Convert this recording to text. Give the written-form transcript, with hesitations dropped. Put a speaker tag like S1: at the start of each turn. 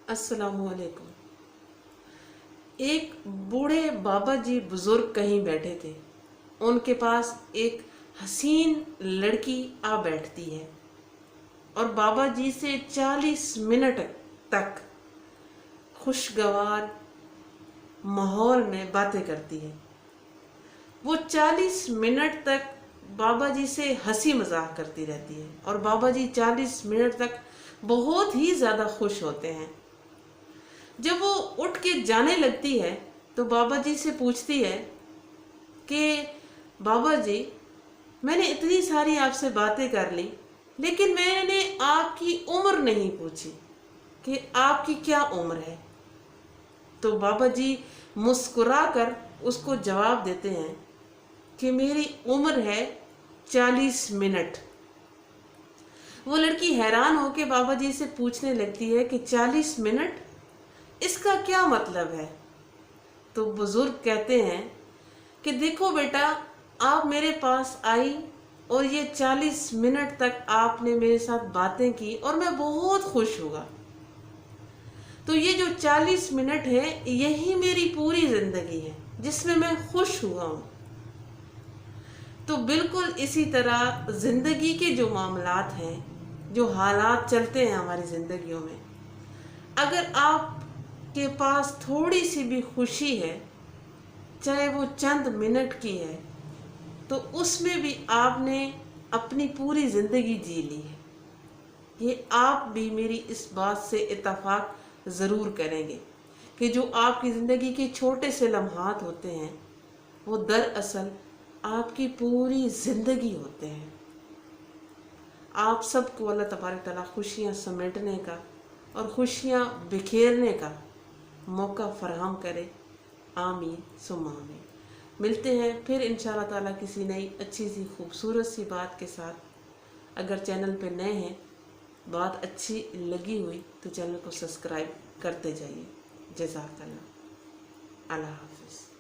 S1: अस्सलामुअलैकुम। एक बूढ़े बाबा जी बुजुर्ग कहीं बैठे थे। उनके पास एक हसीन लड़की आ बैठती है और बाबा जी से 40 मिनट तक खुशगवार माहौल में बातें करती है। वो 40 मिनट तक बाबा जी से हंसी मजाक करती रहती है और बाबा जी 40 मिनट तक बहुत ही ज़्यादा खुश होते हैं। जब वो उठ के जाने लगती है तो बाबा जी से पूछती है कि बाबा जी, मैंने इतनी सारी आपसे बातें कर ली, लेकिन मैंने आपकी उम्र नहीं पूछी कि आपकी क्या उम्र है। तो बाबा जी मुस्कुराकर उसको जवाब देते हैं कि मेरी उम्र है 40 मिनट। वो लड़की हैरान होकर बाबा जी से पूछने लगती है कि 40 मिनट, इसका क्या मतलब है। तो बुजुर्ग कहते हैं कि देखो बेटा, आप मेरे पास आई और ये 40 मिनट तक आपने मेरे साथ बातें की और मैं बहुत खुश हुआ। तो ये जो 40 मिनट है यही मेरी पूरी जिंदगी है जिसमें मैं खुश हुआ हूँ। तो बिल्कुल इसी तरह जिंदगी के जो मामलात हैं, जो हालात चलते हैं हमारी जिंदगियों में, अगर आप के पास थोड़ी सी भी खुशी है, चाहे वो चंद मिनट की है, तो उसमें भी आपने अपनी पूरी ज़िंदगी जी ली है। ये आप भी मेरी इस बात से इत्तेफाक ज़रूर करेंगे कि जो आपकी ज़िंदगी के छोटे से लम्हात होते हैं वो दरअसल आपकी पूरी ज़िंदगी होते हैं। आप सबको अल्लाह तबारक तआला खुशियाँ समेटने का और खुशियाँ बिखेरने का मौका फराहम करे। आमीन सुम्मा आमीन। मिलते हैं फिर इंशाअल्लाह ताला किसी नई अच्छी सी खूबसूरत सी बात के साथ। अगर चैनल पे नए हैं, बात अच्छी लगी हुई तो चैनल को सब्सक्राइब करते जाइए। जज़ाकल्लाह। अल्लाह हाफ़िज़।